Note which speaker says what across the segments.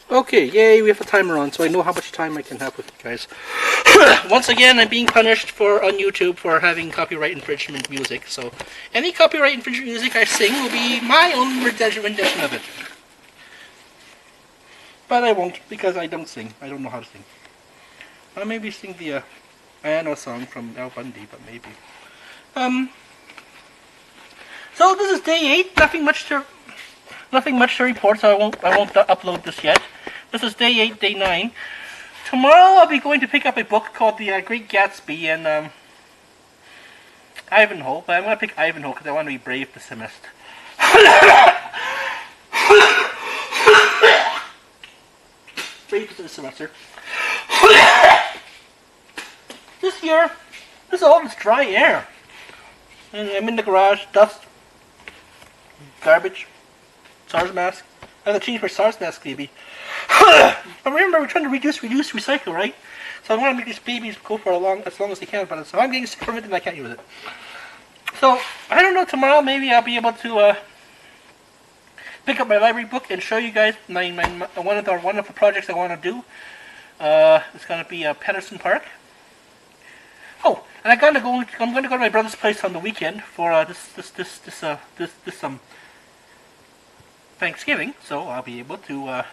Speaker 1: Okay, yay, we have a timer on, so I know how much time I can have with you guys. Once again, I'm being punished on YouTube for having copyright infringement music, so any copyright infringement music I sing will be my own rendition of it. But I won't, because I don't sing. I don't know how to sing. I'll maybe sing the Anna song from Al Bundy, but maybe. So this is day 8, nothing much to report, so I won't upload this yet. This is day 8, day 9. Tomorrow I'll be going to pick up a book called The Great Gatsby and Ivanhoe, but I'm going to pick Ivanhoe because I want to be brave this semester. Brave this semester. This year, this is all this dry air. And I'm in the garage, dust, garbage, SARS mask. I have to change my SARS mask, maybe. But remember, we're trying to reduce, recycle, right? So I want to make these babies go for as long as they can. But so I'm getting sick from it and I can't use it. So I don't know. Tomorrow maybe I'll be able to pick up my library book and show you guys one of the projects I want to do. It's going to be Patterson Park. Oh, and I'm going to go to my brother's place on the weekend for this Thanksgiving, so I'll be able to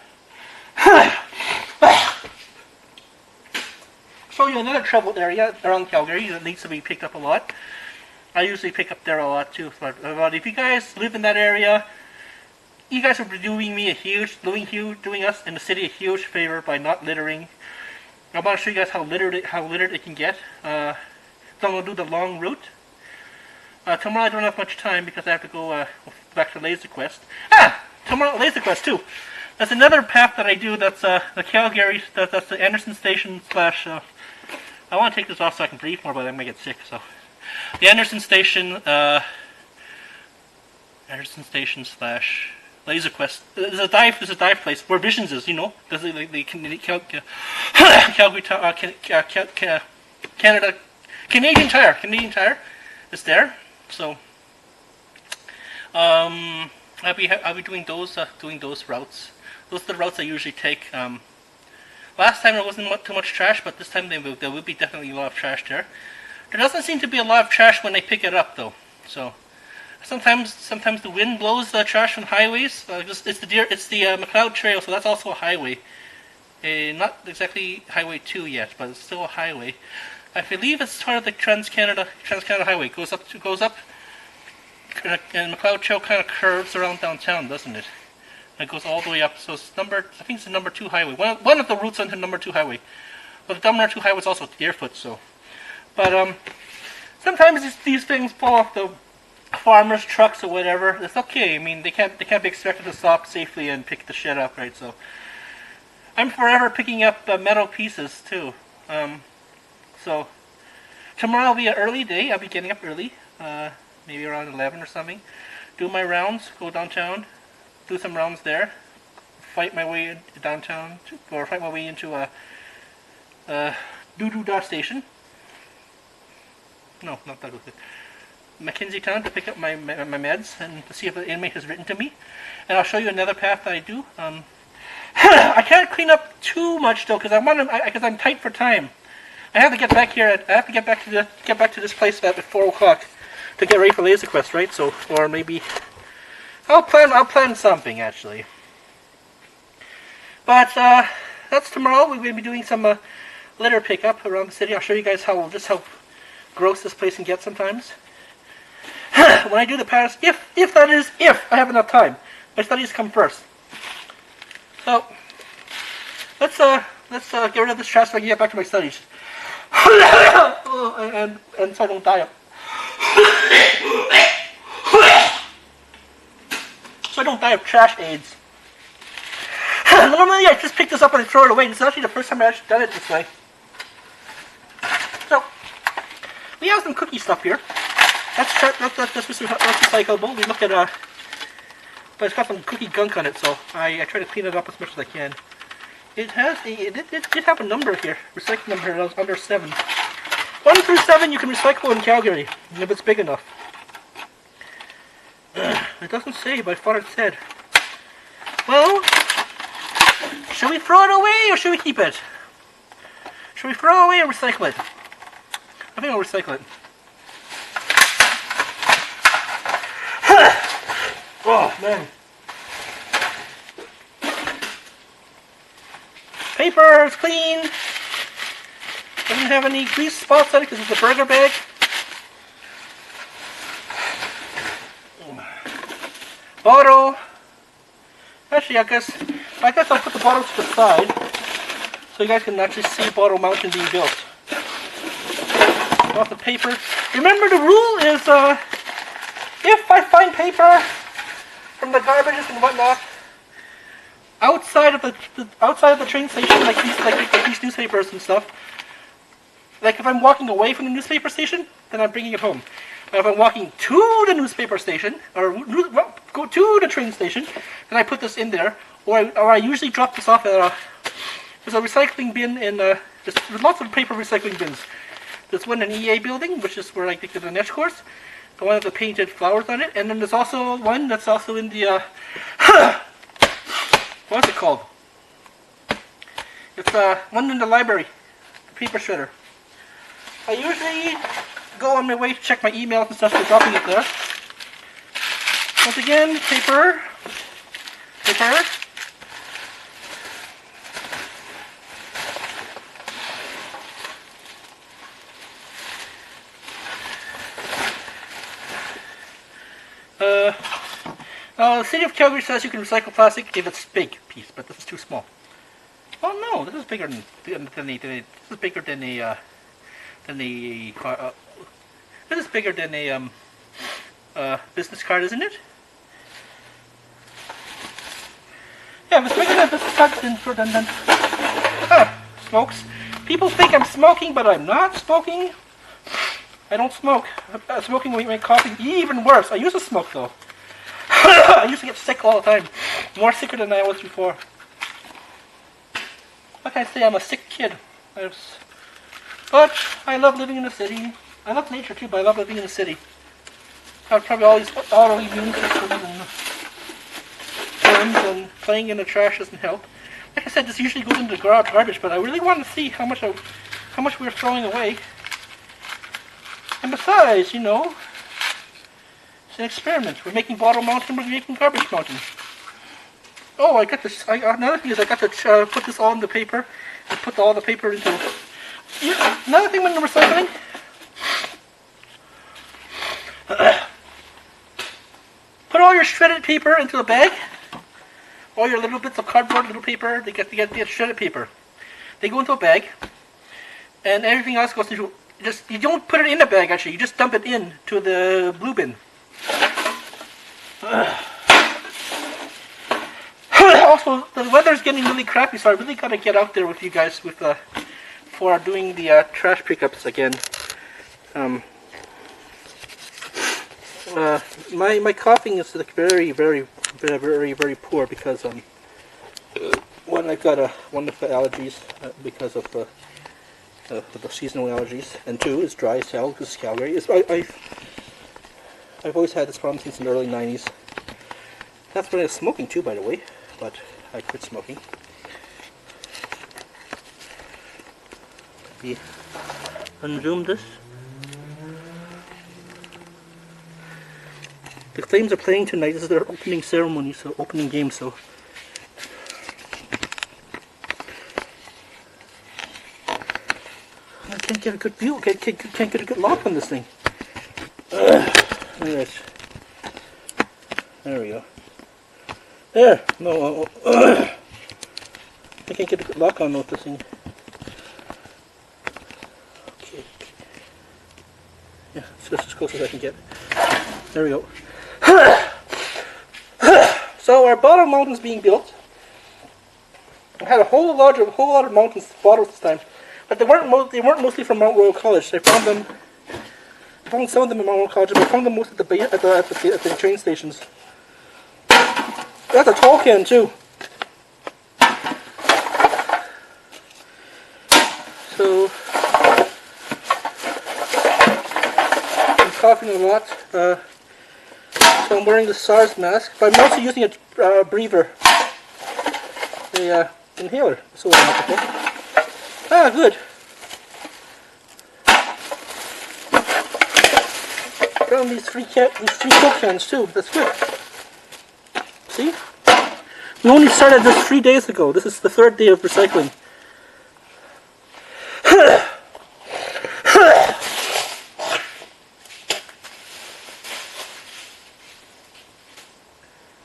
Speaker 1: show you another troubled area around Calgary that needs to be picked up a lot. I usually pick up there a lot too, but if you guys live in that area, you guys are doing us in the city a huge favor by not littering. I want to show you guys how littered it can get. So I'm going to do the long route. Tomorrow I don't have much time because I have to go back to Laser Quest. Tomorrow Laser Quest too. That's another path that I do. That's the Calgary. That's the Anderson Station slash. I want to take this off so I can breathe more, but I'm gonna get sick. So the Anderson Station. Anderson Station slash Laser Quest. There's a dive place where Visions is. You know, there's Canadian Tire is there. So I'll be doing those routes. Those are the routes I usually take. Last time there wasn't too much trash, but this time there will be definitely a lot of trash there. There doesn't seem to be a lot of trash when they pick it up though. So sometimes the wind blows the trash from highways. It's the McLeod Trail, so that's also a highway. Not exactly Highway 2 yet, but it's still a highway. I believe it's part of the Trans-Canada Highway. It goes up, and McLeod Trail kind of curves around downtown, doesn't it? And it goes all the way up. So I think it's the number 2 highway. One of the routes onto number 2 highway. But the number 2 highway is also Deerfoot. So, but sometimes these things fall off the farmers' trucks or whatever. It's okay. I mean, they can't be expected to stop safely and pick the shit up, right? So, I'm forever picking up metal pieces too. So tomorrow will be an early day. I'll be getting up early, maybe around 11 or something. Do my rounds, go downtown, do some rounds there, fight my way downtown, or fight my way into a Doo-Doo-Dah station. No, not that. Mackenzie Town to pick up my meds and to see if an inmate has written to me. And I'll show you another path that I do. I can't clean up too much though, because I'm tight for time. I have to get back here. I have to get back to this place at 4 o'clock to get ready for Laser Quest, right? So, or maybe I'll plan something actually. But that's tomorrow. We're going to be doing some litter pickup around the city. I'll show you guys how gross this place can get sometimes. When I do the pass, if I have enough time, my studies come first. So let's get rid of this trash so I can get back to my studies. and so I don't die of trash AIDS. Normally I just pick this up and throw it away. This is actually the first time I've actually done it this way. So we have some cookie stuff here. That's recyclable. We look at but it's got some cookie gunk on it, so I try to clean it up as much as I can. It did have a number here, recycling number here, that was under 7. 1 through 7 you can recycle in Calgary, if it's big enough. It doesn't say, but I thought it said. Well, Should we throw it away or should we keep it? Should we throw it away or recycle it? I think I'll recycle it. Oh, man. Paper is clean. Doesn't have any grease spots on it because it's a burger bag. Bottle. Actually, I guess I'll put the bottle to the side so you guys can actually see Bottle Mountain being built. Off the paper. Remember, the rule is if I find paper from the garbages and whatnot outside of the train station, like these newspapers and stuff. Like if I'm walking away from the newspaper station, then I'm bringing it home. But if I'm walking to the newspaper station or go to the train station, then I put this in there, or I usually drop this off at there's a recycling bin in there's lots of paper recycling bins. There's one in EA building, which is where I think there's a next course. The one with the painted flowers on it, and then there's also one that's also in the what's it called? It's one in the library, the paper shredder. I usually go on my way to check my emails and stuff for dropping it there. Once again, paper. The City of Calgary says you can recycle plastic if it's big piece, but this is too small. Oh no, this is bigger than this is bigger than a this is bigger than a business card, isn't it? Yeah, if it's bigger than a business card, then smokes. People think I'm smoking, but I'm not smoking. I don't smoke. Smoking will make coughing even worse. I used to smoke though. I used to get sick all the time. More sicker than I was before. What can I say? I'm a sick kid. But I love living in the city. I love nature too, but I love living in the city. I have probably all these autoimmune systems and germs, and playing in the trash doesn't help. Like I said, this usually goes into the garbage, but I really want to see how much we're throwing away. And besides, you know, it's an experiment. We're making Bottle Mountain, we're making Garbage Mountain. Oh, I got this. Another thing is I got to put this all in the paper and put all the paper into. Another thing when recycling. Put all your shredded paper into a bag. All your little bits of cardboard, little paper, they get shredded paper. They go into a bag, and everything else goes into. You don't put it in a bag actually. You just dump it into the blue bin. Also, the weather's getting really crappy, so I really gotta get out there with you guys for doing the trash pickups again. My coughing is like very poor because one, I've got wonderful allergies because of the seasonal allergies, and two, it's dry as hell because Calgary. I've always had this problem since the early 90s. That's when I was smoking too, by the way, but I quit smoking. Maybe unzoom this. The Flames are playing tonight. This is their opening ceremony, so opening game. So I can't get a good view. Can't get a good lock on this thing. There we go. There. No. I can't get a good lock on with this thing. Okay. Yeah, it's just as close as I can get. There we go. So our bottle mountain's being built. I had a whole lot of mountains bottles this time, but they weren't mostly from Mount Royal College. I found some of them in Mount Royal College, but I found them most at the train stations. That's a tall can too. So I'm coughing a lot. So I'm wearing the SARS mask, but I'm also using a breather. inhaler. That's what I'm looking for. Ah, good. Found these three Coke cans too. That's good. See? We only started this 3 days ago. This is the 3rd day of recycling.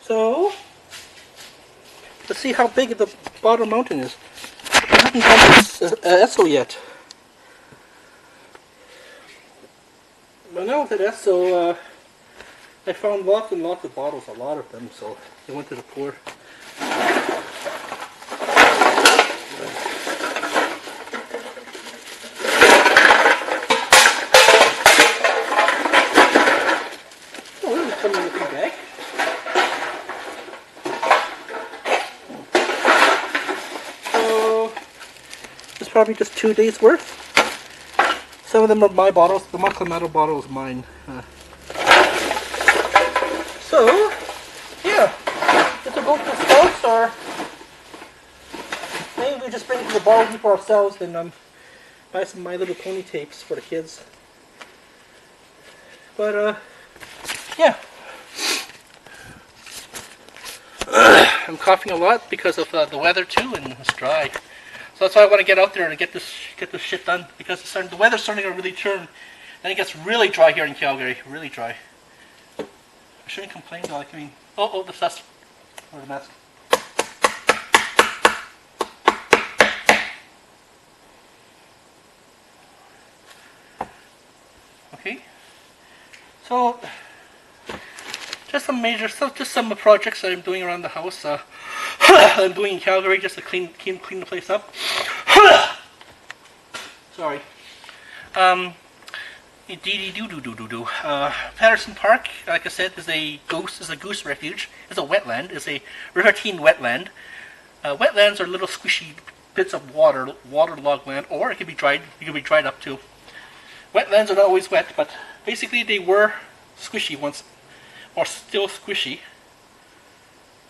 Speaker 1: So, let's see how big the bottom mountain is. I haven't done this Esso yet. But now with that Esso, I found lots and lots of bottles, a lot of them, so they went to the poor. Oh, this is coming in a big bag. So, it's probably just 2 days worth. Some of them are my bottles. The Macamato bottle is mine. So, yeah, either go to the Scouts or maybe we just bring it to the Bottle Depot ourselves and buy some My Little Pony tapes for the kids. But, yeah. I'm coughing a lot because of the weather too, and it's dry. So that's why I want to get out there and get this shit done, because the weather's starting to really turn. Then it gets really dry here in Calgary, really dry. I shouldn't complain though. I mean, oh, the dust or the mask. Okay. So just some projects that I'm doing around the house. I'm doing in Calgary just to clean the place up. Sorry. Patterson Park, like I said, is a goose refuge. It's a wetland. It's a riverine wetland. Wetlands are little squishy bits of waterlogged land, or it can be dried. It can be dried up too. Wetlands are not always wet, but basically they were squishy once, or still squishy.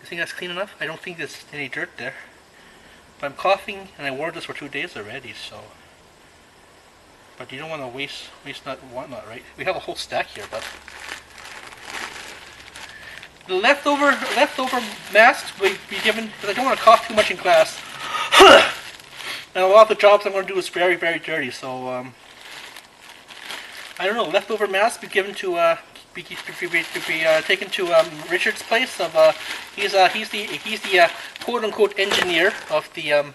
Speaker 1: You think that's clean enough? I don't think there's any dirt there. But I'm coughing, and I wore this for 2 days already, so. But you don't want to waste whatnot, right? We have a whole stack here, but the leftover masks will be given, because I don't want to cough too much in class. And a lot of the jobs I'm going to do is very, very dirty, so I don't know. Leftover masks be given to be taken to Richard's place. He's the quote unquote engineer of the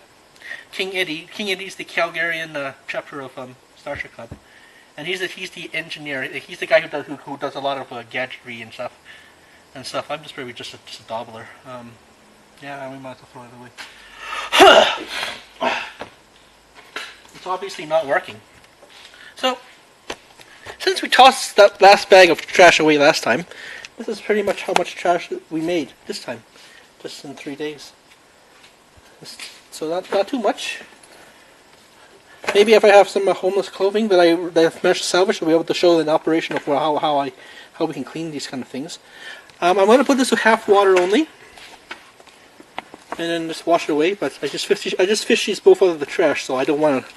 Speaker 1: King Eddie. King Eddie's the Calgarian chapter of Star Trek Club, and he's the engineer. He's the guy who does a lot of gadgetry and stuff. I'm just maybe just a dabbler. Yeah, we might as well throw it away. It's obviously not working. So, since we tossed that last bag of trash away last time, this is pretty much how much trash we made this time, just in 3 days. So not too much. Maybe if I have some homeless clothing that I've managed to salvage, I'll be able to show an operation of how we can clean these kind of things. I'm going to put this with half water only, and then just wash it away. But I just fished these both out of the trash, so I don't want to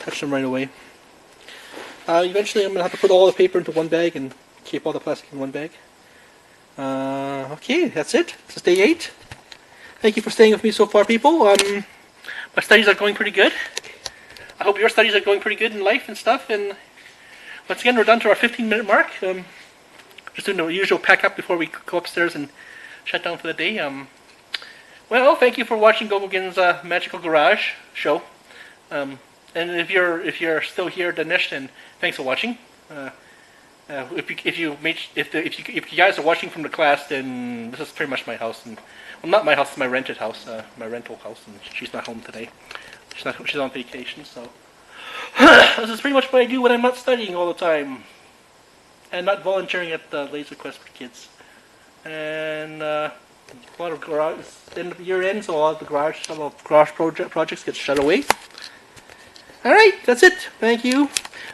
Speaker 1: touch them right away. Eventually I'm going to have to put all the paper into one bag and keep all the plastic in one bag. Okay, that's it. This is day 8. Thank you for staying with me so far, people. My studies are going pretty good. I hope your studies are going pretty good in life and stuff. And once again, we're down to our 15-minute mark. Just doing the usual pack up before we go upstairs and shut down for the day. Well, thank you for watching Gogogin's Magical Garage show. And if you're still here, Dinesh, then thanks for watching. If you guys are watching from the class, then this is pretty much my house, and well, not my house, it's my rented house, my rental house, and she's not home today. She's on vacation, so this is pretty much what I do when I'm not studying all the time, and not volunteering at Laser Quest for Kids. And a lot of garage, end of year ends, so a lot of the garage projects get shut away. Alright, that's it. Thank you.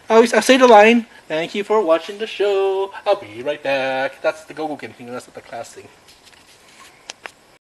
Speaker 1: I'll say the line. Thank you for watching the show. I'll be right back. That's the Gogogin thing. That's not the class thing.